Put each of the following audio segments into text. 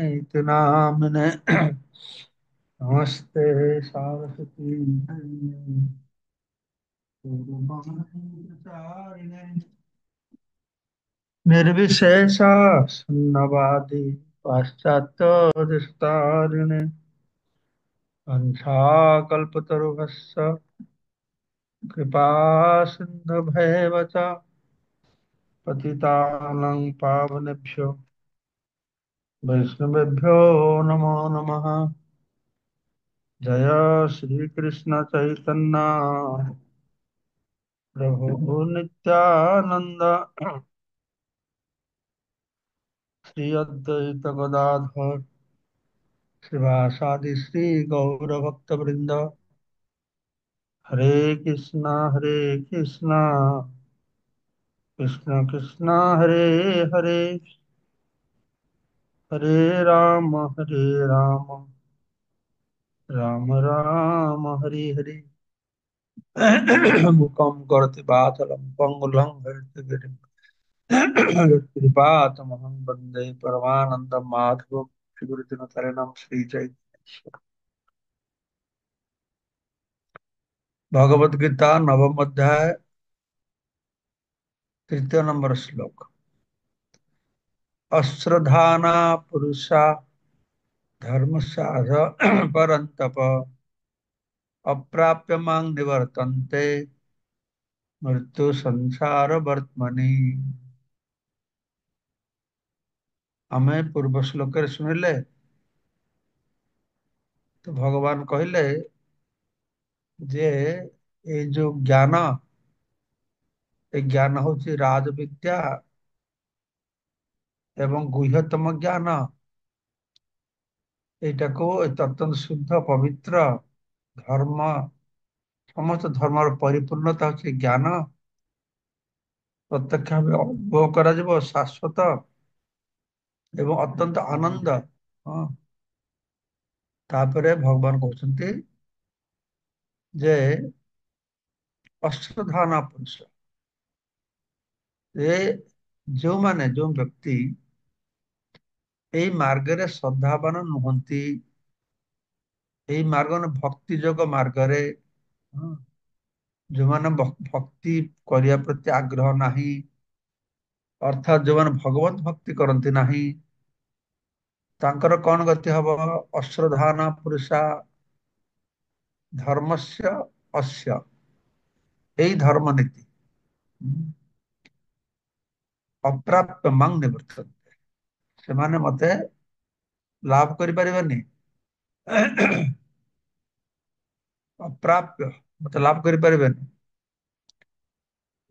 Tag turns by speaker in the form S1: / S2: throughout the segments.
S1: इति नामिने नमस्ते सारस्वती देवे, पूर्वमाचारिणे निर्विशेषा शून्यवादी पाश्चात्य वंशाकल्पतरुभ्यश्च कृपा सिन्धुभ्येव च पतितानां पावनेभ्यो वैष्णवेभ्यो नमो नमः। जय श्री कृष्ण चैतन्य प्रभु नित्यानंद श्री अद्वैत गदाधर श्रीवासादि श्री गौर भक्त वृंद। हरे कृष्णा कृष्ण कृष्ण हरे हरे, हरे राम राम राम हरे हरे। मुखम करोति वाचालं पंगुलं हरितगिरिं कृपातमहं वन्दे परमानन्दं माधवं श्रीगुरुदिनचरणं श्रीचैतन्य। भगवद गीता नवम अध्याय तृतीय नंबर श्लोक। अश्रद्धाना पुरुषा धर्मसाध परन्तप अप्राप्य मां निवर्तन्ते मृत्यु संसार वर्त्मनि। हमें पूर्व श्लोक शुणिले तो भगवान कहले जे ये जो ज्ञान, ये ज्ञान हଉଛି राजविद्या एवं गुह्यतम ज्ञान। ଏଇଟାକୁ ଅତ୍ୟନ୍ତ ଶୁଦ୍ଧ ପବିତ୍ର ଧର୍ମ, ସମସ୍ତ ଧର୍ମର ପରିପୂର୍ଣ୍ଣତା ହଉଛି ଜ୍ଞାନ। ପ୍ରତ୍ୟକ୍ଷ ଭାବେ ଅନୁଭବ କରାଯିବ, ଶାଶ୍ୱତ ଏବଂ ଅତ୍ୟନ୍ତ ଆନନ୍ଦ। ହଁ, ତାପରେ ଭଗବାନ କହୁଛନ୍ତି ଯେ ଅଶ୍ରଦ୍ଧାନ ପୁରୁଷ, ଏ ଯୋଉ ବ୍ୟକ୍ତି ଏଇ ମାର୍ଗରେ ଶ୍ରଦ୍ଧାବାନ ନୁହନ୍ତି, ଏଇ ମାର୍ଗ ମାନେ ଭକ୍ତି ଯୋଗ ମାର୍ଗରେ, ହଁ, ଯୋଉମାନେ ଭକ୍ତି କରିବା ପ୍ରତି ଆଗ୍ରହ ନାହିଁ, ଅର୍ଥାତ୍ ଯୋଉମାନେ ଭଗବତ ଭକ୍ତି କରନ୍ତି ନାହିଁ, ତାଙ୍କର କଣ ଗତି ହବ? ଅଶ୍ରଦ୍ଧାନ ପୁରୁଷା ଧର୍ମସ୍ୟ ଅସ୍ୟ, ଏଇ ଧର୍ମ ନୀତି ଅପ୍ରାପ୍ୟ ମାଂ ନିବର୍ତ୍ତନ୍ତେ, ସେମାନେ ମତେ ଲାଭ କରିପାରିବେନି। ଅପ୍ରାପ୍ୟ, ମତେ ଲାଭ କରିପାରିବେନି।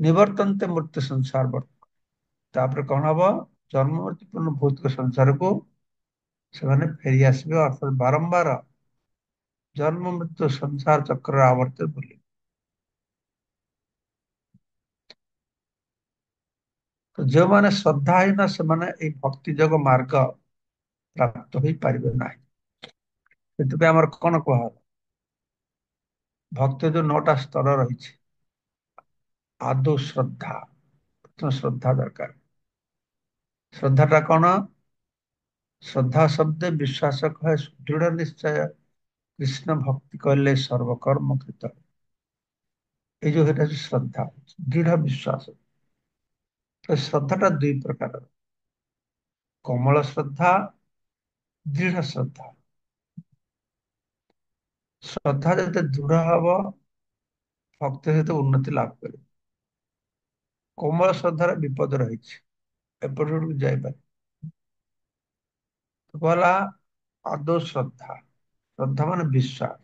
S1: ନିବର୍ତ୍ତନ୍ତେ ମୃତ୍ୟୁ ସଂସାର ବର୍ତ୍ତ, ତାପରେ କଣ ହବ? ଜନ୍ମ ମୃତ୍ୟୁପୂର୍ଣ୍ଣ ଭୌତିକ ସଂସାରକୁ ସେମାନେ ଫେରି ଆସିବେ, ଅର୍ଥାତ ବାରମ୍ବାର ଜନ୍ମ ମୃତ୍ୟୁ ସଂସାର ଚକ୍ରରେ ଆବର୍ତ୍ତେ ବୁଲିବେ। ତ ଯେଉଁମାନେ ଶ୍ରଦ୍ଧାହୀନ ସେମାନେ ଏଇ ଭକ୍ତି ଯୋଗ ମାର୍ଗ ପ୍ରାପ୍ତ ହେଇପାରିବେ ନାହିଁ। ସେଥିପାଇଁ ଆମର କଣ କୁହାହେଲା? ଭକ୍ତି ଯୋଉ 9ଟା ସ୍ତର ରହିଛି, ଆଦୌ ଶ୍ରଦ୍ଧା, ପ୍ରଥମେ ଶ୍ରଦ୍ଧା ଦରକାର। ଶ୍ରଦ୍ଧାଟା କଣ? ଶ୍ରଦ୍ଧା ଶବ୍ଦ ବିଶ୍ୱାସ କହେ ସୁଦୃଢ ନିଶ୍ଚୟ, କୃଷ୍ଣ ଭକ୍ତି କହିଲେ ସର୍ବକର୍ମ କୃତ। এই যে এটা হচ্ছে শ্রদ্ধা, দৃঢ় বিশ্বাস। তো শ্রদ্ধাটা দুই প্রকার, কোমল শ্রদ্ধা, দৃঢ় শ্রদ্ধা। ଶ୍ରଦ୍ଧା ଯେତେ ଦୃଢ ହବ ଭକ୍ତି ସେତେ ଉନ୍ନତି ଲାଭ କରିବ। କୋମଳ ଶ୍ରଦ୍ଧାର ବିପଦ ରହିଛି, ଏପଟକୁ ଯାଇପାରେ। ତ କହିଲା ଆଦୌ ଶ୍ରଦ୍ଧା, ଶ୍ରଦ୍ଧା ମାନେ ବିଶ୍ୱାସ।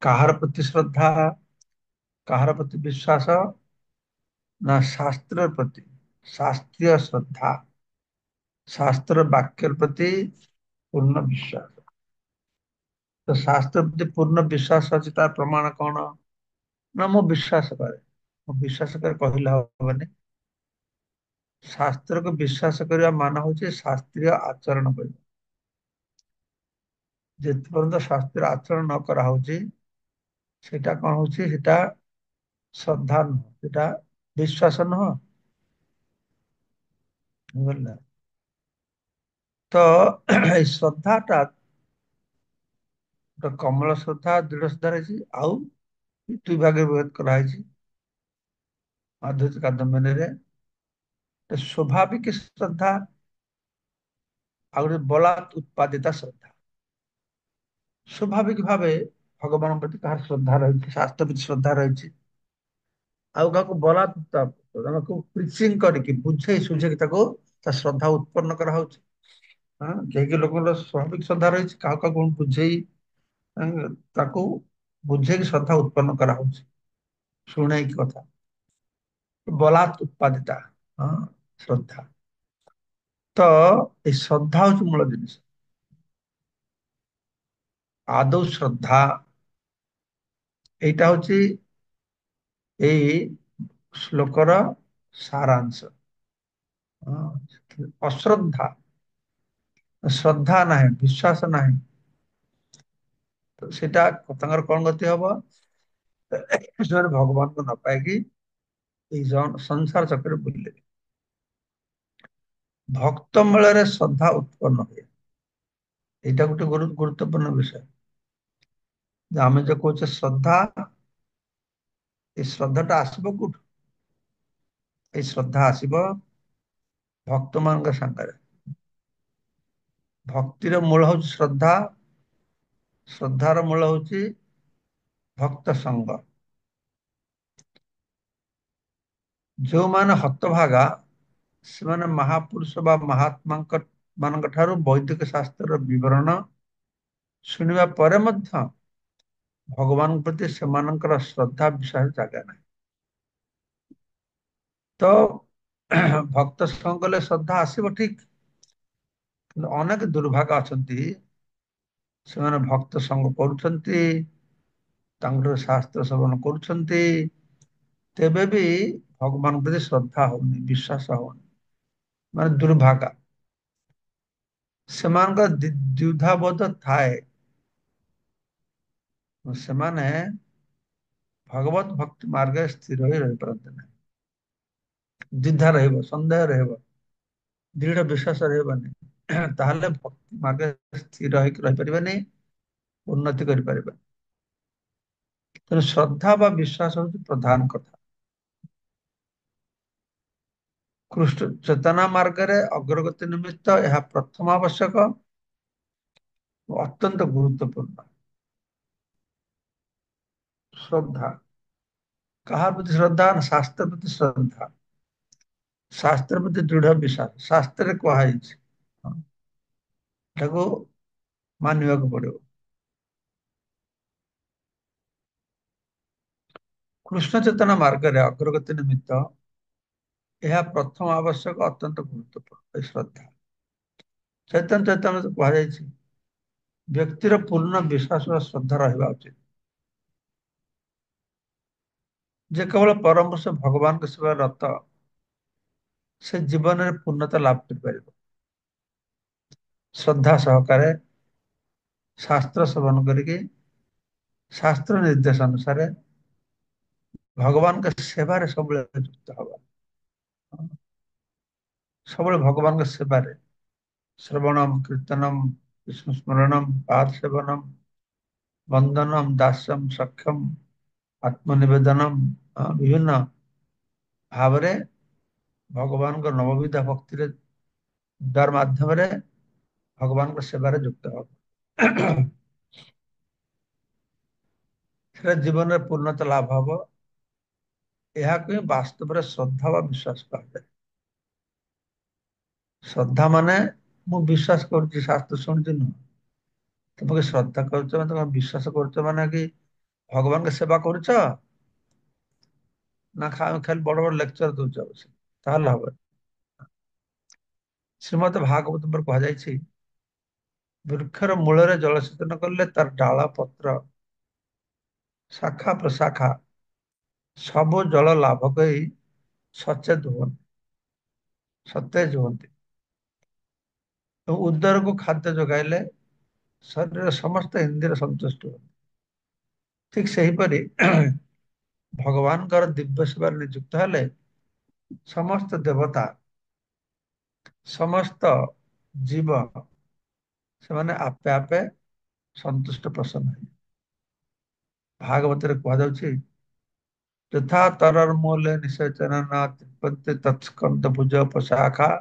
S1: କାହାର ପ୍ରତି ଶ୍ରଦ୍ଧା, କାହାର ପ୍ରତି ବିଶ୍ୱାସ? ନା ଶାସ୍ତ୍ର ପ୍ରତି, ଶାସ୍ତ୍ରୀୟ ଶ୍ରଦ୍ଧା, ଶାସ୍ତ୍ର ବାକ୍ୟ ପ୍ରତି ପୂର୍ଣ୍ଣ ବିଶ୍ୱାସ। ତ ଶାସ୍ତ୍ର ପ୍ରତି ପୂର୍ଣ୍ଣ ବିଶ୍ୱାସ ଅଛି, ତାର ପ୍ରମାଣ କଣ? ନା ମୁଁ ବିଶ୍ୱାସ କରେ, ମୁଁ ବିଶ୍ୱାସ କରେ କହିଲେ ହବନି। ଶାସ୍ତ୍ରକୁ ବିଶ୍ୱାସ କରିବା ମାନ ହଉଛି ଶାସ୍ତ୍ରୀୟ ଆଚରଣ କରିବା। ଯେତେ ପର୍ଯ୍ୟନ୍ତ ଶାସ୍ତ୍ରୀୟ ଆଚରଣ ନ କରାହଉଛି ସେଟା କଣ ହଉଛି? ସେଟା ଶ୍ରଦ୍ଧା ନୁହଁ, ସେଟା ବିଶ୍ୱାସ ନୁହଁ। ବୁଝିଲ? ତ ଏଇ ଶ୍ରଦ୍ଧାଟା ଗୋଟେ କମଳ ଶ୍ରଦ୍ଧା, ଦୃଢ ଶ୍ରଦ୍ଧା ରହିଛି। ଆଉ ଦୁଇ ଭାଗରେ ବିଭେଦ କରାହେଇଛି ଅଦ୍ୱୈତ କାଦମ୍ବନୀରେ। ଗୋଟେ ସ୍ୱାଭାବିକ ଶ୍ରଦ୍ଧା, ଆଉ ଗୋଟେ ବଳାତ୍ ଉତ୍ପାଦିତ ଶ୍ରଦ୍ଧା। ସ୍ୱାଭାବିକ ଭାବେ ଭଗବାନଙ୍କ ପ୍ରତି କାହାର ଶ୍ରଦ୍ଧା ରହିଛି, ଶାସ୍ତ୍ର ପ୍ରତି ଶ୍ରଦ୍ଧା ରହିଛି, ଆଉ କାହାକୁ ବଳାତ୍ ତାକୁ ପ୍ରିଚିଂ କରିକି ବୁଝେଇ ସୁଝେଇକି ତାକୁ ତା ଶ୍ରଦ୍ଧା ଉତ୍ପନ୍ନ କରାହଉଛି। ହଁ, କେହି କେହି ଲୋକଙ୍କର ସ୍ୱାଭାବିକ ଶ୍ରଦ୍ଧା ରହିଛି, କାହାକୁ କାହାକୁ ବୁଝେଇ ତାକୁ ବୁଝେଇକି ଶ୍ରଦ୍ଧା ଉତ୍ପନ୍ନ କରାହଉଛି, ଶୁଣେଇକି କଥା। ବଳାତ୍ ଉତ୍ପାଦିତା, ହଁ, ଶ୍ରଦ୍ଧା। ତ ଏଇ ଶ୍ରଦ୍ଧା ହଉଛି ମୂଳ ଜିନିଷ। ଆଦୌ ଶ୍ରଦ୍ଧା, এইটা হচ্ছে এই ଶ୍ଲୋକର ସାରାଂଶ। ହଁ, ଅଶ୍ରଦ୍ଧା, ଶ୍ରଦ୍ଧା ନାହିଁ, ବିଶ୍ୱାସ ନାହିଁ, ତ ସେଟା ତାଙ୍କର କଣ ଗତି ହବ? ସେମାନେ ଭଗବାନଙ୍କୁ ନ ପାଇକି ଏଇ ସଂସାର ଚକ୍ରରେ ବୁଲିଲେ। ଭକ୍ତ ମେଳରେ ଶ୍ରଦ୍ଧା ଉତ୍ପନ୍ନ ହୁଏ। ଏଇଟା ଗୋଟେ ଗୁରୁତ୍ୱପୂର୍ଣ୍ଣ ବିଷୟ, ଯେ ଆମେ ଯୋଉ କହୁଛେ ଶ୍ରଦ୍ଧା, এই ଶ୍ରଦ୍ଧାଟା ଆସିବ କୋଉଠୁ? ଏଇ ଶ୍ରଦ୍ଧା ଆସିବ ଭକ୍ତ ମାନଙ୍କ ସାଙ୍ଗରେ। ଭକ୍ତିର ମୂଳ ହଉଛି ଶ୍ରଦ୍ଧା, ଶ୍ରଦ୍ଧାର ମୂଳ ହଉଛି ଭକ୍ତ ସଙ୍ଗ। ଯୋଉମାନେ ହତଭାଗା, ସେମାନେ ମହାପୁରୁଷ ବା ମହାତ୍ମାଙ୍କ ମାନଙ୍କ ଠାରୁ ବୈଦିକ ଶାସ୍ତ୍ରର ବିବରଣ ଶୁଣିବା ପରେ ମଧ୍ୟ ଭଗବାନଙ୍କ ପ୍ରତି ସେମାନଙ୍କର ଶ୍ରଦ୍ଧା ବିଶ୍ୱାସ ଜାଗେ ନାହିଁ। ତ ଭକ୍ତ ସଙ୍ଗ କଲେ ଶ୍ରଦ୍ଧା ଆସିବ ଠିକ, କିନ୍ତୁ ଅନେକ ଦୁର୍ଭାଗା ଅଛନ୍ତି, ସେମାନେ ଭକ୍ତ ସଙ୍ଗ କରୁଛନ୍ତି, ତାଙ୍କର ଶାସ୍ତ୍ର ଶ୍ରବଣ କରୁଛନ୍ତି, ତେବେ ବି ଭଗବାନଙ୍କ ପ୍ରତି ଶ୍ରଦ୍ଧା ହଉନି, ବିଶ୍ୱାସ ହଉନି, ମାନେ ଦୁର୍ଭାଗା। ସେମାନଙ୍କ ଦ୍ୱିଧାବୋଧ ଥାଏ, ସେମାନେ ଭଗବତ ଭକ୍ତି ମାର୍ଗରେ ସ୍ଥିର ହୋଇ ରହିପାରନ୍ତି ନାହିଁ। ଦ୍ୱିଧା ରହିବ, ସନ୍ଦେହ ରହିବ, ଦୃଢ ବିଶ୍ୱାସ ରହିବନି, ତାହେଲେ ଭକ୍ତି ମାର୍ଗରେ ସ୍ଥିର ହେଇକି ରହିପାରିବେନି, ଉନ୍ନତି କରିପାରିବେ। ତେଣୁ ଶ୍ରଦ୍ଧା ବା ବିଶ୍ୱାସ ହଉଛି ପ୍ରଧାନ କଥା। କୃଷ୍ଣ ଚେତନା ମାର୍ଗରେ ଅଗ୍ରଗତି ନିମିତ୍ତ ଏହା ପ୍ରଥମ ଆବଶ୍ୟକ ଓ ଅତ୍ୟନ୍ତ ଗୁରୁତ୍ୱପୂର୍ଣ୍ଣ। ଶ୍ରଦ୍ଧା, କାହା ପ୍ରତି ଶ୍ରଦ୍ଧା? ନା ଶାସ୍ତ୍ର ପ୍ରତି ଶ୍ରଦ୍ଧା, ଶାସ୍ତ୍ର ପ୍ରତି ଦୃଢ ବିଶ୍ୱାସ। ଶାସ୍ତ୍ରରେ କୁହାଯାଇଛି, ଏଟାକୁ ମାନିବାକୁ ପଡିବ। କୃଷ୍ଣ ଚେତନା ମାର୍ଗରେ ଅଗ୍ରଗତି ନିମିତ୍ତ ଏହା ପ୍ରଥମ ଆବଶ୍ୟକ, ଅତ୍ୟନ୍ତ ଗୁରୁତ୍ୱପୂର୍ଣ୍ଣ ଏ ଶ୍ରଦ୍ଧା। ଚୈତନ୍ୟ ଚୈତନ୍ୟରେ କୁହାଯାଇଛି, ବ୍ୟକ୍ତିର ପୂର୍ଣ୍ଣ ବିଶ୍ୱାସ ବା ଶ୍ରଦ୍ଧା ରହିବା ଉଚିତ, ଯେ କେବଳ ପରମ ପୁରୁଷ ଭଗବାନଙ୍କ ସେବାରେ ରତ, ସେ ଜୀବନରେ ପୂର୍ଣ୍ଣତା ଲାଭ କରିପାରିବ। ଶ୍ରଦ୍ଧା ସହକାରେ ଶାସ୍ତ୍ର ସେବନ କରିକି, ଶାସ୍ତ୍ର ନିର୍ଦ୍ଦେଶ ଅନୁସାରେ ଭଗବାନଙ୍କ ସେବାରେ ସବୁବେଳେ ଯୁକ୍ତ ହବା, ସବୁବେଳେ ଭଗବାନଙ୍କ ସେବାରେ, ଶ୍ରବଣମ୍ କୀର୍ତ୍ତନମ୍ ବିଷ୍ଣୁ ସ୍ମରଣମ୍ ପାଦ ସେବନମ୍ ବନ୍ଦନମ୍ ଦାସ୍ୟମ୍ ସଖ୍ୟମ୍ ଆତ୍ମନିବେଦନମ୍, ବିଭିନ୍ନ ଭାବରେ ଭଗବାନଙ୍କ ନବବିଧ ଭକ୍ତିରେ ଦ୍ୱାର ମାଧ୍ୟମରେ ଭଗବାନଙ୍କ ସେବାରେ ଯୁକ୍ତ ହବ। ସେଟା ଜୀବନରେ ପୂର୍ଣ୍ଣତା ଲାଭ ହବ। ଏହାକୁ ହିଁ ବାସ୍ତବରେ ଶ୍ରଦ୍ଧା ବା ବିଶ୍ୱାସ କୁହାଯାଏ। ଶ୍ରଦ୍ଧା ମାନେ ମୁଁ ବିଶ୍ୱାସ କରୁଛି, ଶାସ୍ତ୍ର ଶୁଣିଛି ନୁହଁ। ତମେ ଶ୍ରଦ୍ଧା କରୁଛ ମାନେ, ତମେ ବିଶ୍ୱାସ କରୁଛ ମାନେ କି ଭଗବାନଙ୍କ ସେବା କରୁଛ, ନା ଖାଲି ବଡ ବଡ ଲେକ୍ଚର ଦଉଛ ବସି, ତାହେଲେ ହବ। ଶ୍ରୀମଦ ଭାଗବତରେ କୁହାଯାଇଛି, ବୃକ୍ଷର ମୂଳରେ ଜଳସେଚନ କଲେ ତାର ଡାଳ ପତ୍ର ଶାଖା ପ୍ରଶାଖା ସବୁ ଜଳ ଲାଭ କରି ସଚେତ ହୁଅନ୍ତି, ସତେଜ ହୁଅନ୍ତି। ଏବଂ ଉଦରକୁ ଖାଦ୍ୟ ଯୋଗାଇଲେ ଶରୀରର ସମସ୍ତ ଇନ୍ଦ୍ରିୟ ସନ୍ତୁଷ୍ଟ ହୁଅନ୍ତି। ଠିକ ସେହିପରି ଭଗବାନଙ୍କର ଦିବ୍ୟ ସେବାରେ ନିଯୁକ୍ତ ହେଲେ ସମସ୍ତ ଦେବତା, ସମସ୍ତ ଜୀବ ସେମାନେ ଆପେ ଆପେ ସନ୍ତୁଷ୍ଟ ପ୍ରସନ୍ନ ହେବେ। ଭାଗବତରେ କୁହାଯାଉଛି ଯଥା ତରମୂଲେ ନିଷେଚନ ନ ତୃପ୍ୟନ୍ତେ ତତ୍ସ୍କନ୍ଧ ଭୁଜ ଉପଶାଖା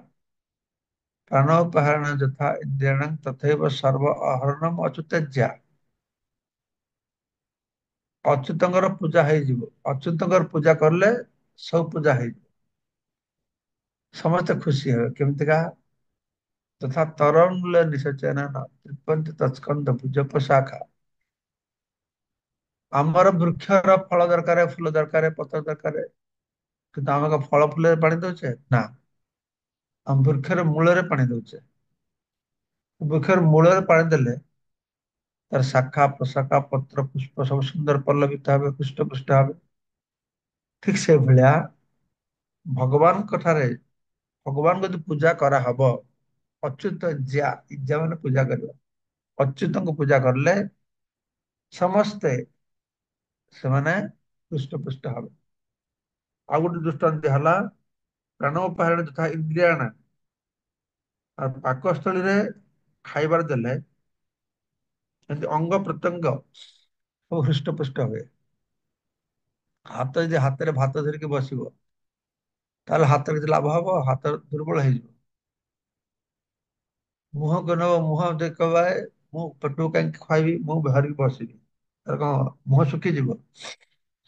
S1: ପ୍ରାଣୋପହରଣ ଯଥା ଇନ୍ଦ୍ରିୟାଣଂ ତଥୈବ ସର୍ବ ଅହରଣମ୍ ଅଚ୍ୟୁତ୍ୟ। ଅଚ୍ୟୁତଙ୍କର ପୂଜା ହେଇଯିବ। ଅଚ୍ୟୁତଙ୍କର ପୂଜା କଲେ ସବୁ ପୂଜା ହେଇଯିବ। ସମସ୍ତେ ଖୁସି ହେବେ। କେମିତିକା? ତଥା ତରମୂଳେ ନିଷେଚନ ନ ତୃପ୍ୟନ୍ତେ ତତ୍ସ୍କନ୍ଧ ଭୁଜ ଉପଶାଖା। ଆମର ବୃକ୍ଷର ଫଳ ଦରକାର, ଫୁଲ ଦରକାର, ପତ୍ର ଦରକାର, କିନ୍ତୁ ଆମେ କଣ ଫଳ ଫୁଲରେ ପାଣି ଦଉଛେ? ନା, ଆମ ବୃକ୍ଷର ମୂଳରେ ପାଣି ଦଉଛେ। ବୃକ୍ଷର ମୂଳରେ ପାଣି ଦେଲେ ତାର ଶାଖା ପ୍ରଶାଖା ପତ୍ର ପୁଷ୍ପ ସବୁ ସୁନ୍ଦର ପଲ୍ଲବିତ ହେବେ, ହୃଷ୍ଟପୃଷ୍ଟ ହେବେ। ଠିକ ସେଭଳିଆ ଭଗବାନଙ୍କ ଠାରେ ଭଗବାନ ଯଦି ପୂଜା କରାହବ, ଅଚ୍ୟୁତ ଇଜ୍ଜା ମାନେ ପୂଜା କରିବା। ଅଚ୍ୟୁତଙ୍କୁ ପୂଜା କଲେ ସମସ୍ତେ ସେମାନେ ହୃଷ୍ଟପୃଷ୍ଟ ହେବେ। ଆଉ ଗୋଟେ ଦୃଷ୍ଟାନ୍ତ ହେଲା ପ୍ରାଣୋପାୟଣ ଯଥା ଇନ୍ଦ୍ରିୟାଣ। ଆଉ ପାକସ୍ଥଳୀରେ ଖାଇବାର ଦେଲେ ଯେମିତି ଅଙ୍ଗ ପ୍ରତ୍ୟଙ୍ଗ ସବୁ ହୃଷ୍ଟପୃଷ୍ଟ ହୁଏ। ହାତ ଯଦି ହାତରେ ଭାତ ଧରିକି ବସିବ ତାହେଲେ ହାତର କିଛି ଲାଭ ହବ? ହାତ ଦୁର୍ବଳ ହେଇଯିବ। ମୁହଁକୁ ନବ, ମୁହଁ ଦେଖ ମୁଁ ପେଟକୁ କାହିଁକି ଖୁଆଇବି, ମୁଁ ଧରିକି ବସିବି, ତାର କଣ ମୁହଁ ଶୁଖିଯିବ?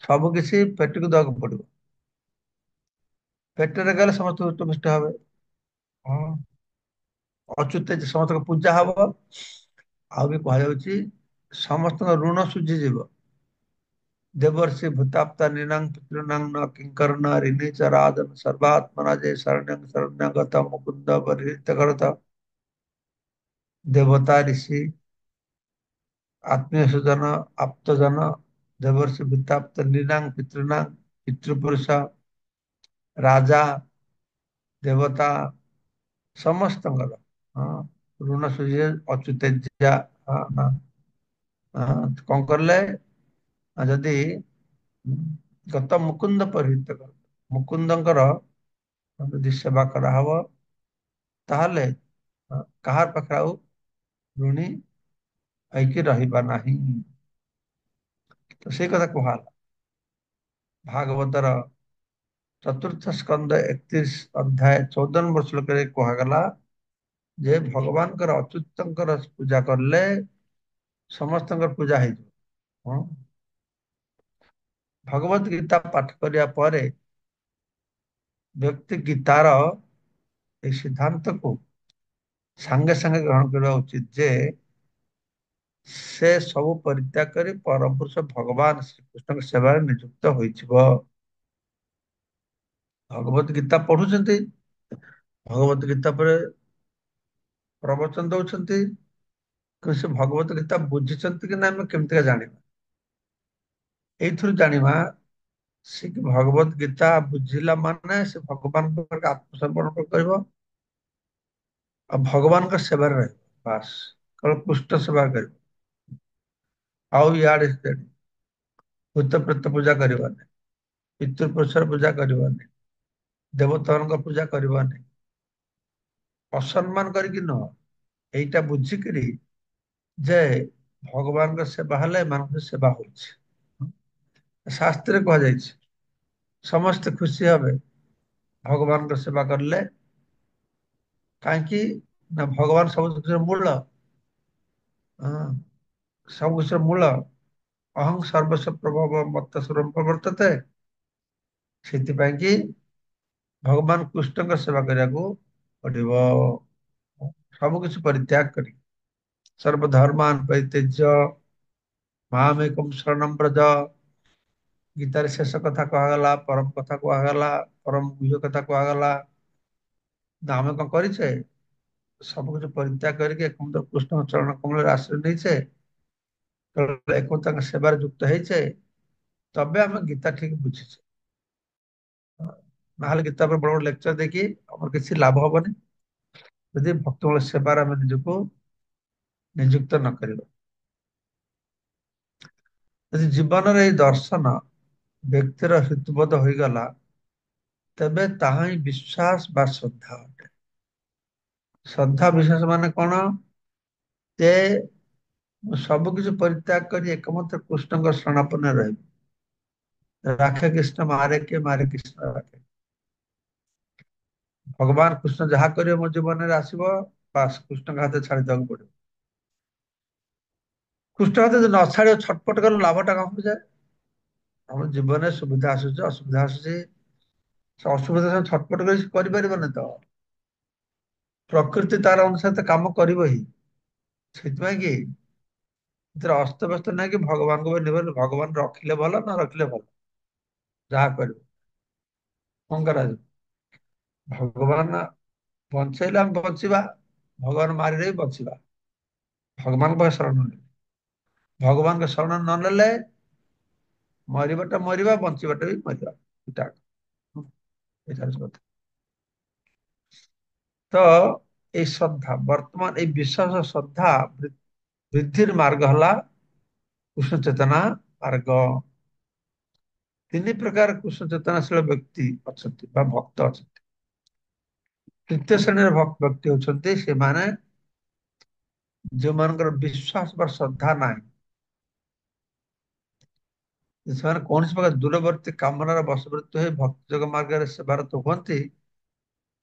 S1: ସବୁ କିଛି ପେଟକୁ ଦବାକୁ ପଡିବ। ପେଟରେ ଗଲେ ସମସ୍ତେ ହୃଷ୍ଟପୃଷ୍ଟ ହେବେ। ହଁ, ଅଚ୍ୟୁତ ସମସ୍ତଙ୍କ ପୂଜା ହବ। ଆଉ ବି କୁହାଯାଉଛି ସମସ୍ତଙ୍କ ଋଣ ଶୁଝିଯିବ। ଦେବର୍ଷି ଭୂତାପ୍ତା ନୀନାଂ ପିତॄଣାଂ ନ କିଙ୍କର୍ଣ୍ଣ ରିନି ଚ ରାଜନ ସର୍ବାତ୍ମନା ଯେ ଶରଣ୍ୟଂ ଶରଣ୍ୟଗତ ମୁକୁନ୍ଦ ପରିହୃତ କରତ। ଦେବତା ଋଷି ଆତ୍ମୀୟ ସ୍ୱଜନ ଆପ୍ତଜନ ଦେବର୍ଷି ଭୂତାପ୍ତ ନୀନାଂ ପିତॄଣାଂ ପିତୃପୁରୁଷ ରାଜା ଦେବତା ସମସ୍ତଙ୍କର ହଁ ଋଣ ସୁଝି ଅଚ୍ୟୁତ। କଣ କଲେ? ଯଦି ଗତ ମୁକୁନ୍ଦ ପରିହିତ କର, ମୁକୁନ୍ଦଙ୍କର ଯଦି ସେବା କରାହବ ତାହେଲେ କାହାର ପାଖରେ ଆଉ ଋଣୀ ହେଇକି ରହିବା ନାହିଁ। ତ ସେଇ କଥା କୁହା ହେଲା ଭାଗବତର ଚତୁର୍ଥ ସ୍କନ୍ଦ 31 ଅଧ୍ୟାୟ 54 ଶ୍ଲୋକରେ କୁହାଗଲା ଯେ ଭଗବାନଙ୍କର ଅଚ୍ୟୁତଙ୍କର ପୂଜା କଲେ ସମସ୍ତଙ୍କର ପୂଜା ହେଇଯିବ। ହଁ? ଭଗବତ ଗୀତା ପାଠ କରିବା ପରେ ବ୍ୟକ୍ତି ଗୀତାର এই ସିଦ୍ଧାନ୍ତକୁ ସାଙ୍ଗେ ସାଙ୍ଗେ ଗ୍ରହଣ କରିବା ଉଚିତ ଯେ ସେ ସବୁ ପରିତ୍ୟାଗ କରି ପରମପୁରୁଷ ଭଗବାନ ଶ୍ରୀକୃଷ୍ଣଙ୍କ ସେବାରେ ନିଯୁକ୍ତ ହୋଇଯିବ। ଭଗବତ ଗୀତା ପଢୁଛନ୍ତି, ଭଗବତ ଗୀତା ପରେ ପ୍ରବଚନ ଦଉଛନ୍ତି, କିନ୍ତୁ ସେ ଭଗବତ ଗୀତା ବୁଝିଛନ୍ତି କି ନା ଆମେ କେମିତିକା ଜାଣିବା? ଏଇଥିରୁ ଜାଣିବା ସେ କି ଭଗବତ ଗୀତା ବୁଝିଲା ମାନେ ସେ ଭଗବାନଙ୍କ ପାଖରେ ଆତ୍ମସମର୍ପଣ କରିବ ଆଉ ଭଗବାନଙ୍କ ସେବାରେ ରହିବ। ବାସ୍, କେବଳ କୃଷ୍ଣ ସେବା କରିବ। ଆଉ ଇଆଡେ ସିଆଡେ ଭୂତ ପ୍ରେତ ପୂଜା କରିବନି, ପିତୃପୁରୁଷର ପୂଜା କରିବନି, ଦେବତାଙ୍କ ପୂଜା କରିବନି, ଅସମ୍ମାନ କରିକି ନୁହଁ, ଏଇଟା ବୁଝିକିରି ଯେ ଭଗବାନଙ୍କ ସେବା ହେଲେ ଏମାନଙ୍କ ସେବା ହଉଛି। ଶାସ୍ତ୍ରରେ କୁହାଯାଇଛି ସମସ୍ତେ ଖୁସି ହେବେ ଭଗବାନଙ୍କ ସେବା କରିଲେ। କାହିଁକି ନା ଭଗବାନ ସବୁ ଜିନିଷର ମୂଳ। ହଁ, ସବୁ କିଛିର ମୂଳ। ଅହଂ ସର୍ବସ୍ୱ ପ୍ରଭବ ମତ୍ତ ସ୍ୱରୂପ ପ୍ରବର୍ତ୍ତତେ। ସେଥିପାଇଁ କି ଭଗବାନ କୃଷ୍ଣଙ୍କ ସେବା କରିବାକୁ ପଡିବ। ସବୁ କିଛି ପରିତ୍ୟାଗ କରି ସର୍ବଧର୍ମାନ ପରିତ୍ୟଜ୍ୟ ମାମେକଂ ଶରଣଂ ବ୍ରଜ। ଗୀତାରେ ଶେଷ କଥା କୁହାଗଲା, ପରମ କଥା କୁହାଗଲା, ପରମ ଗୁହ୍ୟ କଥା କୁହାଗଲା। କିନ୍ତୁ ଆମେ କଣ କରିଛେ? ସବୁ କିଛି ପରିତ୍ୟାଗ କରିକି ଏକମାତ୍ର କୃଷ୍ଣଙ୍କ ଚରଣ କମଳରେ ଆଶ୍ରୟ ନେଇଛେ, ଏକମାତ୍ର ତାଙ୍କ ସେବାରେ ଯୁକ୍ତ ହେଇଛେ, ତବେ ଆମେ ଗୀତା ଠିକ ବୁଝିଛେ। ନହେଲେ ଗୀତା ଉପରେ ବଡ ବଡ ଲେକ୍ଚର ଦେଇକି ଆମର କିଛି ଲାଭ ହବନି ଯଦି ଭକ୍ତଙ୍କ ସେବାରେ ଆମେ ନିଜକୁ ନିଯୁକ୍ତ ନ କରିବା। ଯଦି ଜୀବନରେ ଏଇ ଦର୍ଶନ ବ୍ୟକ୍ତିର ହୃତବୋଧ ହୋଇଗଲା ତେବେ ତାହା ହିଁ ବିଶ୍ୱାସ ବା ଶ୍ରଦ୍ଧା ଅଟେ। ଶ୍ରଦ୍ଧା ବିଶ୍ୱାସ ମାନେ କଣ? ଯେ ମୁଁ ସବୁ କିଛି ପରିତ୍ୟାଗ କରି ଏକମାତ୍ର କୃଷ୍ଣଙ୍କ ଶରଣାପନ୍ନ ରହିବି। ରାଖେ କୃଷ୍ଣ ମାରେ କିଏ, ମାରେ କୃଷ୍ଣ ରାଖେ। ଭଗବାନ କୃଷ୍ଣ ଯାହା କରିବେ ମୋ ଜୀବନରେ ଆସିବ, ବାସ୍ କୃଷ୍ଣଙ୍କ ହାତରେ ଛାଡିଦବାକୁ ପଡିବ। କୃଷ୍ଣ ହାତରେ ଯଦି ନ ଛାଡିବ, ଛଟପଟ କଲେ ଲାଭଟା କଣ ହଉଛି? ଆମ ଜୀବନରେ ସୁବିଧା ଆସୁଛି, ଅସୁବିଧା ଆସୁଛି। ସେ ଅସୁବିଧା ସହ ଛଟପଟ କରି କରିପାରିବନି ତ। ପ୍ରକୃତି ତାର ଅନୁସାରେ ତ କାମ କରିବ ହିଁ। ସେଥିପାଇଁ କି ଏଥିରେ ଅସ୍ତବ୍ୟସ୍ତ ନାହିଁ କି ଭଗବାନଙ୍କ ଉପରେ ନିର୍ଭର, ଭଗବାନ ରଖିଲେ ଭଲ, ନ ରଖିଲେ ଭଲ, ଯାହା କରିବ କଣ କରାଯିବ। ଭଗବାନ ବଞ୍ଚେଇଲେ ଆମେ ବଞ୍ଚିବା, ଭଗବାନ ମାରିଲେ ବି ବଞ୍ଚିବା। ଭଗବାନଙ୍କ ପାଖେ ଶରଣ ନେଲେ, ଭଗବାନଙ୍କ ଶରଣ ନ ନେଲେ ମରିବାଟା ମରିବା, ବଞ୍ଚିବାଟା ବି ମରିବା, ଏଇଟା ଏଇଟା ହଉଛି କଥା। ତ ଏଇ ଶ୍ରଦ୍ଧା, ବର୍ତ୍ତମାନ ଏଇ ବିଶ୍ୱାସ ଶ୍ରଦ୍ଧା ବୃଦ୍ଧିର ମାର୍ଗ ହେଲା କୃଷ୍ଣ ଚେତନା ମାର୍ଗ। ତିନି ପ୍ରକାର କୃଷ୍ଣ ଚେତନାଶୀଳ ବ୍ୟକ୍ତି ଅଛନ୍ତି ବା ଭକ୍ତ ଅଛନ୍ତି। ତୃତୀୟ ଶ୍ରେଣୀର ବ୍ୟକ୍ତି ହଉଛନ୍ତି ସେମାନେ ଯେଉଁମାନଙ୍କର ବିଶ୍ୱାସ ବା ଶ୍ରଦ୍ଧା ନାହିଁ। ସେମାନେ କୌଣସି ପ୍ରକାର ଦୂରବର୍ତ୍ତୀ କାମନାର ବଶବର୍ତ୍ତୀ ହୋଇ ଭକ୍ତି ଯୋଗ ମାର୍ଗରେ ସେବାରତ ହୁଅନ୍ତି,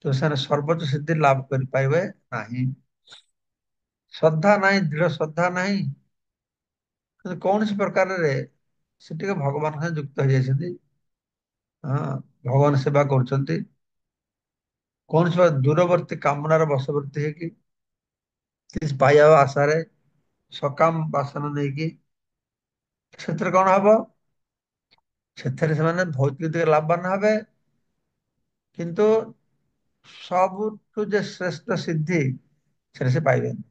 S1: ତ ସେମାନେ ସର୍ବୋଚ୍ଚ ସିଦ୍ଧି ଲାଭ କରିପାରିବେ ନାହିଁ। ଶ୍ରଦ୍ଧା ନାହିଁ, ଦୃଢ ଶ୍ରଦ୍ଧା ନାହିଁ, କିନ୍ତୁ କୌଣସି ପ୍ରକାରରେ ସେ ଟିକେ ଭଗବାନଙ୍କ ସାଙ୍ଗେ ଯୁକ୍ତ ହେଇଯାଇଛନ୍ତି। ହଁ, ଭଗବାନ ସେବା କରୁଛନ୍ତି, କୌଣସି ପ୍ରକାର ଦୂରବର୍ତ୍ତୀ କାମନାର ବଶବର୍ତ୍ତୀ ହେଇକି କିଛି ପାଇବା ଆଶାରେ ସକାମ ବାସନ ନେଇକି, ସେଥିରେ କଣ ହବ? ସେଥିରେ ସେମାନେ ଭୌତିକ ଦିଗରେ ଲାଭବାନ ହେବେ, କିନ୍ତୁ ସବୁଠୁ ଯେ ଶ୍ରେଷ୍ଠ ସିଦ୍ଧି ସେଟା ସେ ପାଇବେନି।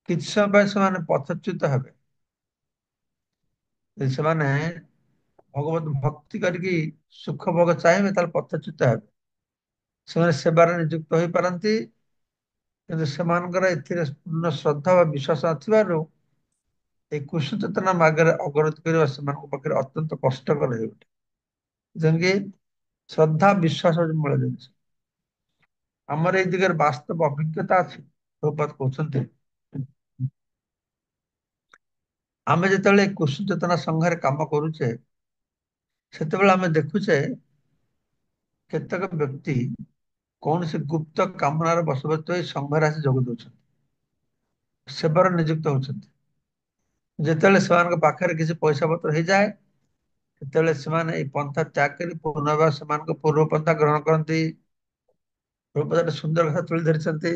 S1: କିଛି ସମୟ ପାଇଁ ସେମାନେ ପଥଚ୍ୟୁତ ହେବେ। ଯଦି ସେମାନେ ଭଗବତ ଭକ୍ତି କରିକି ସୁଖ ଭୋଗ ଚାହିଁବେ, ତାହେଲେ ପଥଚ୍ୟୁତ ହେବେ। ସେମାନେ ସେବାରେ ନିଯୁକ୍ତ ହୋଇପାରନ୍ତି, କିନ୍ତୁ ସେମାନଙ୍କର ଏଥିରେ ପୂର୍ଣ୍ଣ ଶ୍ରଦ୍ଧା ବା ବିଶ୍ୱାସ ନଥିବାରୁ ଏଇ କୃଷ୍ଣ ଚେତନା ମାର୍ଗରେ ଅଗ୍ରଗତି କରିବା ସେମାନଙ୍କ ପାଖରେ ଅତ୍ୟନ୍ତ କଷ୍ଟକର ହେଉଠେ। ଯେମିତି ଶ୍ରଦ୍ଧା ବିଶ୍ୱାସ ହଉଛି ମୂଳ ଜିନିଷ। ଆମର ଏଇ ଦିଗରେ ବାସ୍ତବ ଅଭିଜ୍ଞତା ଅଛି। ପ୍ରଭୁପାଦ କହୁଛନ୍ତି, ଆମେ ଯେତେବେଳେ କୃଷ୍ଣ ଚେତନା ସଂଘରେ କାମ କରୁଛେ, ସେତେବେଳେ ଆମେ ଦେଖୁଛେ କେତେକ ବ୍ୟକ୍ତି କୌଣସି ଗୁପ୍ତ କାମନାର ବଶବର୍ତ୍ତୀ ହୋଇ ସଂଘରେ ଆସି ଯୋଗ ଦଉଛନ୍ତି, ସେବାରେ ନିଯୁକ୍ତ ହଉଛନ୍ତି। ଯେତେବେଳେ ସେମାନଙ୍କ ପାଖରେ କିଛି ପଇସା ପତ୍ର ହେଇଯାଏ, ସେତେବେଳେ ସେମାନେ ଏଇ ପନ୍ଥା ତ୍ୟାଗ କରି ପୁନର୍ବାର ସେମାନଙ୍କ ପୂର୍ବ ପନ୍ଥା ଗ୍ରହଣ କରନ୍ତି। ପ୍ରଭୁପାଦ ଗୋଟେ ସୁନ୍ଦର କଥା ତୁଳି ଧରିଛନ୍ତି।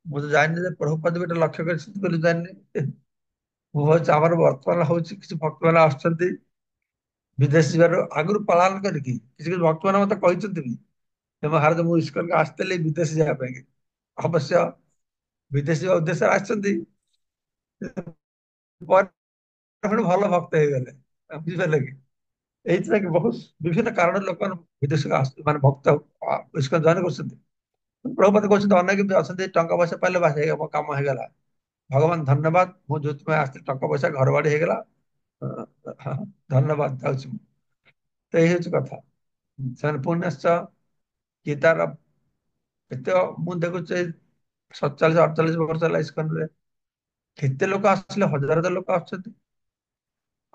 S1: ମୁଁ ତ ଜାଣିନି ଯେ ପ୍ରଭୁପାଦ ବି ଗୋଟେ ଲକ୍ଷ୍ୟ କରିଛନ୍ତି ବୋଲି ଜାଣିନି। ମୁଁ ଭାବୁଛି ଆମର ବର୍ତ୍ତମାନ ହଉଛି କିଛି ଭକ୍ତମାନେ ଆସୁଛନ୍ତି ବିଦେଶ ଯିବାର ଆଗରୁ ପଳାୟନ କରିକି, କିଛି କିଛି ଭକ୍ତମାନେ ମତେ କହିଛନ୍ତି ବି, ମହାରାଜ ମୁଁ ଇସ୍କନକୁ ଆସିଥିଲି ବିଦେଶ ଯିବା ପାଇଁ। ଅବଶ୍ୟ ବିଦେଶ ଯିବା ଉଦ୍ଦେଶ୍ୟରେ ଆସିଛନ୍ତି, ପରେ ପୁଣି ଭଲ ଭକ୍ତ ହେଇଗଲେ। ବୁଝିପାରିଲେ କି? ଏଇଥିପାଇଁ କି ବହୁତ ବିଭିନ୍ନ କାରଣରୁ ଲୋକମାନେ ବିଦେଶକୁ ଆସୁ ମାନେ ଭକ୍ତ ଇସ୍କନ ଜଏନ କରୁଛନ୍ତି। ପ୍ରଭୁପାଦ କହୁଛନ୍ତି ଅନେକ ବି ଅଛନ୍ତି ଟଙ୍କା ପଇସା ପାଇଲେ ବାସ୍ ମୋ କାମ ହେଇଗଲା, ଭଗବାନ ଧନ୍ୟବାଦ, ମୁଁ ଯୋଉଥିପାଇଁ ଆସିଥିଲି ଟଙ୍କା ପଇସା ଘର ବାଡି ହେଇଗଲା, ହଁ, ଧନ୍ୟବାଦ ଯାଉଛି ମୁଁ। ତ ଏଇ ହଉଛି କଥା। ସେମାନେ ପୁଣ୍ୟଶ୍ଚ, କିଏ ତାର ଏତେ ମୁଁ ଦେଖୁଛି 47 48 ବର୍ଷ ହେଲା ଇସ୍କନରେ କେତେ ଲୋକ ଆସିଲେ, ହଜାର ହଜାର ଲୋକ ଆସୁଛନ୍ତି।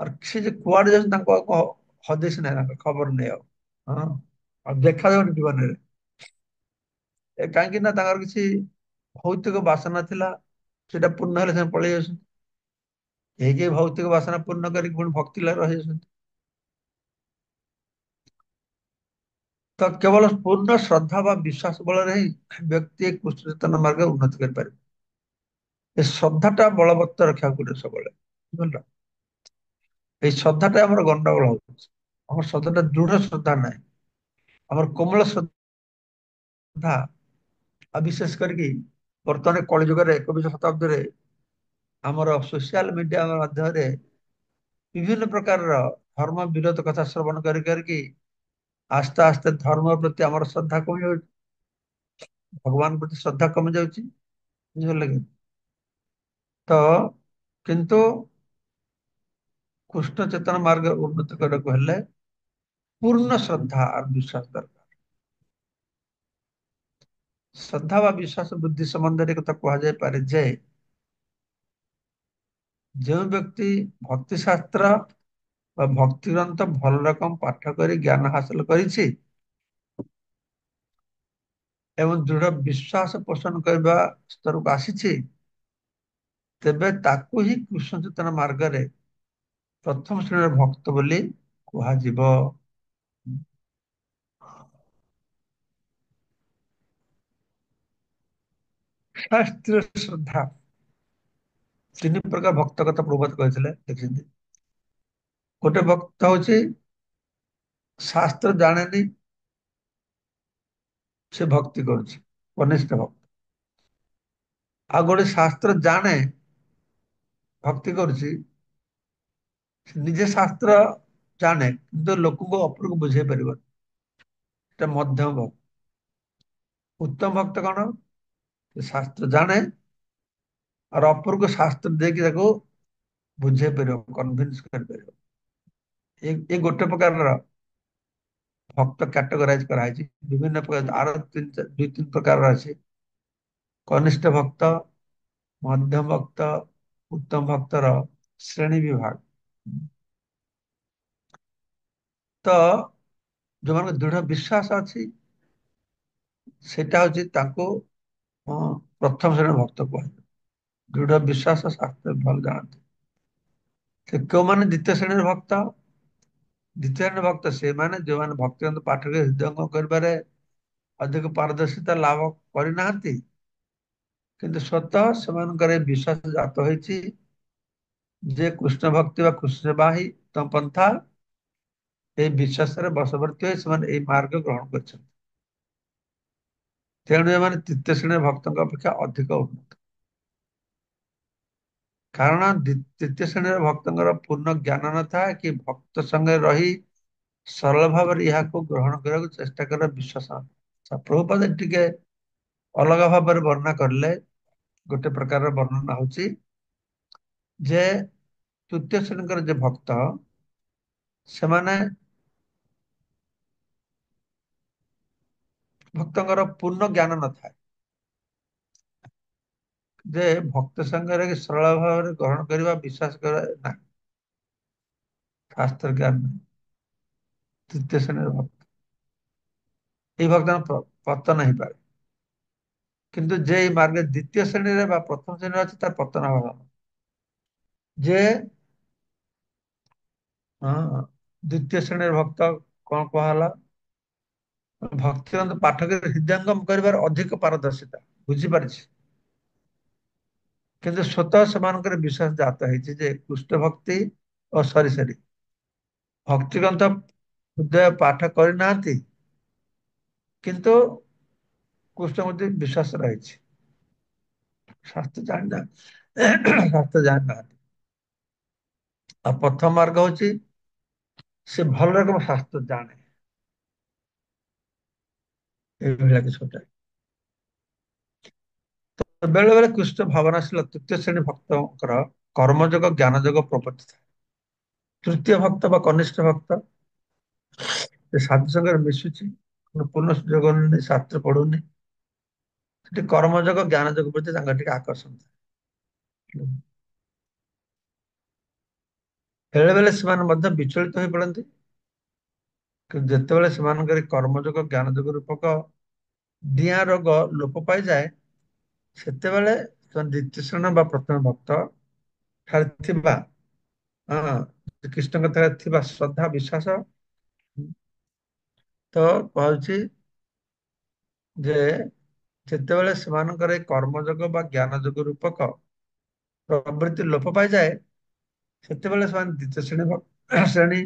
S1: ଆଉ ସେ ଯେ କୁଆଡେ ଯାଉଛନ୍ତି ତାଙ୍କୁ ଆଉ ହଦିସ ନାହିଁ, ତାଙ୍କ ଖବର ନେଇ ଆଉ। ହଁ, ଆଉ ଦେଖାଯାଉନି ଜୀବନରେ। କାହିଁକି ନା ତାଙ୍କର କିଛି ଭୌତିକ ବାସନା ଥିଲା, ସେଟା ପୂର୍ଣ୍ଣ ହେଲେ ସେମାନେ ପଳେଇ ଯାଉଛନ୍ତି। କେହି ଭୌତିକ ବାସନା ପୂର୍ଣ୍ଣ କରିକି ପୁଣି ଭକ୍ତି ଲାଭ ରହିଯାଉଛନ୍ତି। ତ କେବଳ ପୂର୍ଣ୍ଣ ଶ୍ରଦ୍ଧା ବା ବିଶ୍ୱାସ ବଳରେ ହିଁ ବ୍ୟକ୍ତି କୃଷ୍ଣ ଚେତନା ମାର୍ଗରେ ଉନ୍ନତି କରିପାରିବ। ଏ ଶ୍ରଦ୍ଧାଟା ବଳବତ୍ତର ରଖିବାକୁ ପଡିବ ସବୁବେଳେ, ବୁଝିଲ? ଏଇ ଶ୍ରଦ୍ଧାଟା ଆମର ଗଣ୍ଡଗୋଳ ହଉଛି। ଆମର ଶ୍ରଦ୍ଧାଟା ଦୃଢ ଶ୍ରଦ୍ଧା ନାହିଁ, ଆମର କୋମଳ ଶ୍ରଦ୍ଧା। ଆଉ ବିଶେଷ କରିକି ବର୍ତ୍ତମାନ କଳିଯୁଗରେ ଏକବିଂଶ ଶତାବ୍ଦୀରେ ଆମର ସୋସିଆଲ ମିଡିଆ ମାଧ୍ୟମରେ ବିଭିନ୍ନ ପ୍ରକାରର ଧର୍ମ ବିରୋଧ କଥା ଶ୍ରବଣ କରି କରିକି ଆସ୍ତେ ଆସ୍ତେ ଧର୍ମ ପ୍ରତି ଆମର ଶ୍ରଦ୍ଧା କମି ଯାଉଛି, ଭଗବାନ ପ୍ରତି ଶ୍ରଦ୍ଧା କମି ଯାଉଛି। ବୁଝିପାରିଲେ କି? ତ କିନ୍ତୁ କୃଷ୍ଣ ଚେତନ ମାର୍ଗ ଉନ୍ନତି କରିବାକୁ ହେଲେ ପୂର୍ଣ୍ଣ ଶ୍ରଦ୍ଧା ଆଉ ବିଶ୍ୱାସ ଦରକାର। ଶ୍ରଦ୍ଧା ବା ବିଶ୍ୱାସ ବୃଦ୍ଧି ସମ୍ବନ୍ଧରେ କଥା କୁହାଯାଇପାରେ ଯେ ଯେଉଁ ବ୍ୟକ୍ତି ଭକ୍ତି ଶାସ୍ତ୍ର ବା ଭକ୍ତି ଗ୍ରନ୍ଥ ଭଲ ରକମ ପାଠ କରି ଜ୍ଞାନ ହାସଲ କରିଛି ଏବଂ ଦୃଢ ବିଶ୍ୱାସ ପୋଷଣ କରିବା ସ୍ତରକୁ ଆସିଛି, ତେବେ ତାକୁ ହିଁ କୃଷ୍ଣ ଚେତନ ମାର୍ଗରେ ପ୍ରଥମ ଶ୍ରେଣୀର ଭକ୍ତ ବୋଲି କୁହାଯିବ। ଶାସ୍ତ୍ରୀୟ ଶ୍ରଦ୍ଧା, ତିନି ପ୍ରକାର ଭକ୍ତ କଥା ପ୍ରଭୁପାଦ କହିଥିଲେ, ଦେଖିଛନ୍ତି। ଗୋଟେ ଭକ୍ତ ହଉଛି ଶାସ୍ତ୍ର ଜାଣେନି, ସେ ଭକ୍ତି କରୁଛି, କନିଷ୍ଠ ଭକ୍ତ। ଆଉ ଗୋଟେ ଶାସ୍ତ୍ର ଜାଣେ, ଭକ୍ତି କରୁଛି, ସେ ନିଜେ ଶାସ୍ତ୍ର ଜାଣେ କିନ୍ତୁ ଲୋକଙ୍କୁ ଅପରକୁ ବୁଝେଇ ପାରିବନି, ସେଟା ମଧ୍ୟମ ଭକ୍ତ। ଉତ୍ତମ ଭକ୍ତ କଣ? ସେ ଶାସ୍ତ୍ର ଜାଣେ ଆଉ ଅପରକୁ ଶାସ୍ତ୍ର ଦେଇକି ତାକୁ ବୁଝେଇ ପାରିବ, କନଭିନ୍ସ କରିପାରିବ। ଏ ଗୋଟେ ପ୍ରକାରର ଭକ୍ତ କାଟଗରାଇଜ କରାହେଇଛି। ବିଭିନ୍ନ ପ୍ରକାର ଆର ଦୁଇ ତିନି ପ୍ରକାରର ଅଛି। କନିଷ୍ଠ ଭକ୍ତ, ମଧ୍ୟମ ଭକ୍ତ, ଉତ୍ତମ ଭକ୍ତର ଶ୍ରେଣୀ ବିଭାଗ। ତ ଯୋଉମାନଙ୍କ ଦୃଢ ବିଶ୍ୱାସ ଅଛି, ସେଟା ହଉଛି ତାଙ୍କୁ ପ୍ରଥମ ଶ୍ରେଣୀର ଭକ୍ତ କୁହାଯାଏ। ଦୃଢ ବିଶ୍ୱାସ, ଶାସ୍ତ୍ର ଭଲ ଜାଣନ୍ତି। ସେ କେଉଁମାନେ ଦ୍ୱିତୀୟ ଶ୍ରେଣୀର ଭକ୍ତ? ଦ୍ୱିତୀୟ ଶ୍ରେଣୀର ଭକ୍ତ ସେମାନେ ଯୋଉମାନେ ଭକ୍ତିଗତ ପାଠରେ ହୃଦୟଙ୍ଗମ କରିବାରେ ଅଧିକ ପାରଦର୍ଶିତା ଲାଭ କରିନାହାନ୍ତି, କିନ୍ତୁ ସ୍ୱତଃ ସେମାନଙ୍କର ଏ ବିଶ୍ୱାସ ଜାତ ହୋଇଛି ଯେ କୃଷ୍ଣ ଭକ୍ତି ବା କୃଷ୍ଣ ସେବା ହିଁ ଉତ୍ତମ ପନ୍ଥା। এই ବିଶ୍ୱାସରେ ବଶବର୍ତ୍ତୀ ହୋଇ ସେମାନେ ଏହି ମାର୍ଗ ଗ୍ରହଣ କରିଛନ୍ତି। ତେଣୁ ଏମାନେ ତୃତୀୟ ଶ୍ରେଣୀର ଭକ୍ତଙ୍କ ଅପେକ୍ଷା ଅଧିକ ଉନ୍ନତ। କାରଣ ତୃତୀୟ ଶ୍ରେଣୀର ଭକ୍ତଙ୍କର ପୂର୍ଣ୍ଣ ଜ୍ଞାନ ନଥାଏ କି ଭକ୍ତ ସଙ୍ଗରେ ରହି ସରଳ ଭାବରେ ଏହାକୁ ଗ୍ରହଣ କରିବାକୁ ଚେଷ୍ଟା କରିବା ବିଶ୍ୱାସ। ପ୍ରଭୁପାଦ ଟିକେ ଅଲଗା ଭାବରେ ବର୍ଣ୍ଣନା କରିଲେ। ଗୋଟେ ପ୍ରକାରର ବର୍ଣ୍ଣନା ହଉଛି ଯେ ତୃତୀୟ ଶ୍ରେଣୀଙ୍କର ଯେ ଭକ୍ତ, ସେମାନେ ଭକ୍ତଙ୍କର ପୂର୍ଣ୍ଣ ଜ୍ଞାନ ନଥାଏ, ଯେ ଭକ୍ତ ସାଙ୍ଗରେ ସରଳ ଭାବରେ ଗ୍ରହଣ କରିବା ବିଶ୍ୱାସ କରେ ନାହିଁ, ଶାସ୍ତ୍ର ଜ୍ଞାନ ନାହିଁ। ତୃତୀୟ ଶ୍ରେଣୀର ଭକ୍ତ, এই ଭକ୍ତ ପତନ ହେଇପାରେ। କିନ୍ତୁ ଯେ এই ମାର୍ଗରେ ଦ୍ୱିତୀୟ ଶ୍ରେଣୀରେ ବା ପ୍ରଥମ ଶ୍ରେଣୀରେ ଅଛି, ତାର ପତନ ହବ। ଯେ ଦ୍ୱିତୀୟ ଶ୍ରେଣୀର ଭକ୍ତ କଣ କୁହାହେଲା? ଭକ୍ତିଗତ ପାଠକରେ ହୃଦୟଙ୍ଗମ କରିବାର ଅଧିକ ପାରଦର୍ଶିତା, ବୁଝିପାରିଛି। କିନ୍ତୁ ସ୍ୱତଃ ସେମାନଙ୍କର ବିଶ୍ୱାସ ଜାତ ହେଇଛି ଯେ କୃଷ୍ଣ ଭକ୍ତି ସରି ଭକ୍ତିଗ୍ରନ୍ଥ ହୃଦୟ ପାଠ କରିନାହାନ୍ତି, କିନ୍ତୁ କୃଷ୍ଣ ପ୍ରତି ବିଶ୍ୱାସ ରହିଛି। ଶାସ୍ତ୍ର ଜାଣିନାହାନ୍ତି। ଆଉ ପ୍ରଥମ ମାର୍ଗ ହଉଛି ସେ ଭଲ ରକମ ଶାସ୍ତ୍ର ଜାଣେ, ଏଇଭଳିଆ କିଛି ଗୋଟେ। ବେଳେ ବେଳେ କୃଷ୍ଣ ଭାବନାଶୀଳ ତୃତୀୟ ଶ୍ରେଣୀ ଭକ୍ତଙ୍କର କର୍ମଯୋଗ ଜ୍ଞାନ ଯୋଗ ପ୍ରବର୍ତ୍ତି ଥାଏ। ତୃତୀୟ ଭକ୍ତ ବା କନିଷ୍ଠ ଭକ୍ତ ସେ ସାଧୁ ସାଙ୍ଗରେ ମିଶୁଛି, ପୂର୍ଣ୍ଣ ସୁଯୋଗ ନେଇ ଶାସ୍ତ୍ର ପଢୁନି, ସେଠି କର୍ମଯୋଗ ଜ୍ଞାନ ଯୋଗ ପ୍ରତି ତାଙ୍କର ଟିକେ ଆକର୍ଷଣ ଥାଏ। ବେଳେ ବେଳେ ସେମାନେ ମଧ୍ୟ ବିଚଳିତ ହୋଇ ପଡନ୍ତି, କିନ୍ତୁ ଯେତେବେଳେ ସେମାନଙ୍କର କର୍ମଯୋଗ ଜ୍ଞାନ ଯୋଗ ରୂପକ ଡିଆଁ ରୋଗ ଲୋପ ପାଇଯାଏ, ସେତେବେଳେ ସେମାନେ ଦ୍ୱିତୀୟ ଶ୍ରେଣୀ ବା ପ୍ରଥମ ଭକ୍ତ ଠାରେ ଥିବା କୃଷ୍ଣଙ୍କ ଠାରେ ଥିବା ଶ୍ରଦ୍ଧା ବିଶ୍ୱାସ ତ କହୁଛି ଯେ ଯେତେବେଳେ ସେମାନଙ୍କର ଏ କର୍ମଯୋଗ ବା ଜ୍ଞାନ ଯୋଗ ରୂପକ ପ୍ରବୃତ୍ତି ଲୋପ ପାଇଯାଏ, ସେତେବେଳେ ସେମାନେ ଦ୍ୱିତୀୟ ଶ୍ରେଣୀ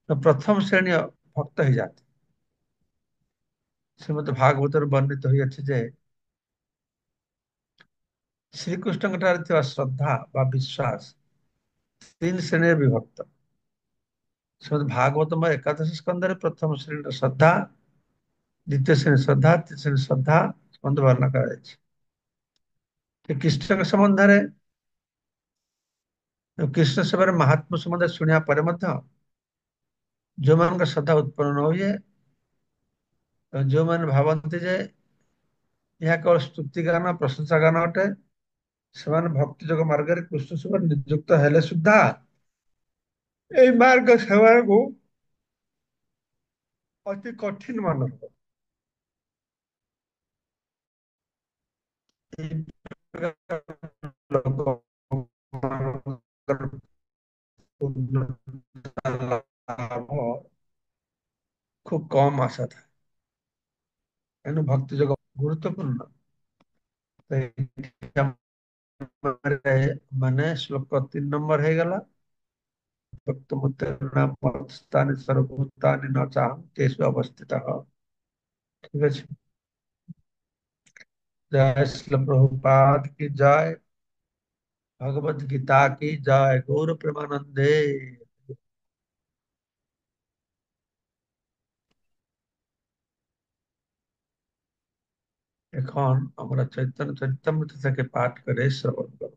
S1: ପ୍ରଥମ ଶ୍ରେଣୀ ଭକ୍ତ ହେଇଯାନ୍ତି। ଶ୍ରୀମଦ ଭାଗବତରେ ବର୍ଣ୍ଣିତ ହୋଇଅଛି ଯେ ଶ୍ରୀକୃଷ୍ଣଙ୍କ ଠାରେ ଥିବା ଶ୍ରଦ୍ଧା ବା ବିଶ୍ୱାସ ତିନି ଶ୍ରେଣୀରେ ବିଭକ୍ତ। ଶ୍ରୀମଦ ଭାଗବତ ଏକାଦଶ ସ୍କନ୍ଧରେ ପ୍ରଥମ ଶ୍ରେଣୀର ଶ୍ରଦ୍ଧା, ଦ୍ୱିତୀୟ ଶ୍ରେଣୀ ଶ୍ରଦ୍ଧା, ତୃତୀୟ ଶ୍ରେଣୀ ଶ୍ରଦ୍ଧା ସମ୍ବନ୍ଧ ବର୍ଣ୍ଣନା କରାଯାଇଛି। କୃଷ୍ଣଙ୍କ ସମ୍ବନ୍ଧରେ କୃଷ୍ଣ ସେବାର ମାହାତ୍ମ୍ୟ ସମ୍ବନ୍ଧରେ ଶୁଣିବା ପରେ ମଧ୍ୟ ଯୋଉମାନଙ୍କ ଶ୍ରଦ୍ଧା ଉତ୍ପନ୍ନ ନ ହୁଏ, ଯୋଉମାନେ ଭାବନ୍ତି ଯେ ଏହା କେବଳ ସ୍ତୁତି ଗାନ ପ୍ରଶଂସା ଗାନ ଅଟେ। ସେମାନେ ଭକ୍ତି ଯୋଗ ମାର୍ଗରେ କୃଷ୍ଣ ସେବାରେ ନିଯୁକ୍ତ ହେଲେ ସୁଦ୍ଧା ଏଇ ମାର୍ଗ ସେମାନଙ୍କୁ ଅତି କଠିନ ମାନର। ଏଇ ଲୋକମାନଙ୍କର ଲାଭ ଖୁବ କମ ଆଶା ଥାଏ। ଏଣୁ ଭକ୍ତି ଯୋଗ ଗୁରୁତ୍ୱପୂର୍ଣ୍ଣ। ତ ଏଇଠି ମାନେ ଶ୍ଲୋକ 3 ନମ୍ବର ହେଇଗଲା। ଭକ୍ତମୁତ୍ତାନି ସର୍ବଭୂତାନି ନ ଚାହଂ ତେଷୁ ଅବସ୍ଥିତଃ। ଠିକ ଅଛି। जय श्री प्रभुपाद की जय। भगवत गीता की जय। गौर प्रेमानंदे। এখন আমরা চৈতন্য চরিতামৃত থেকে পাঠ করে শ্রবণ করব।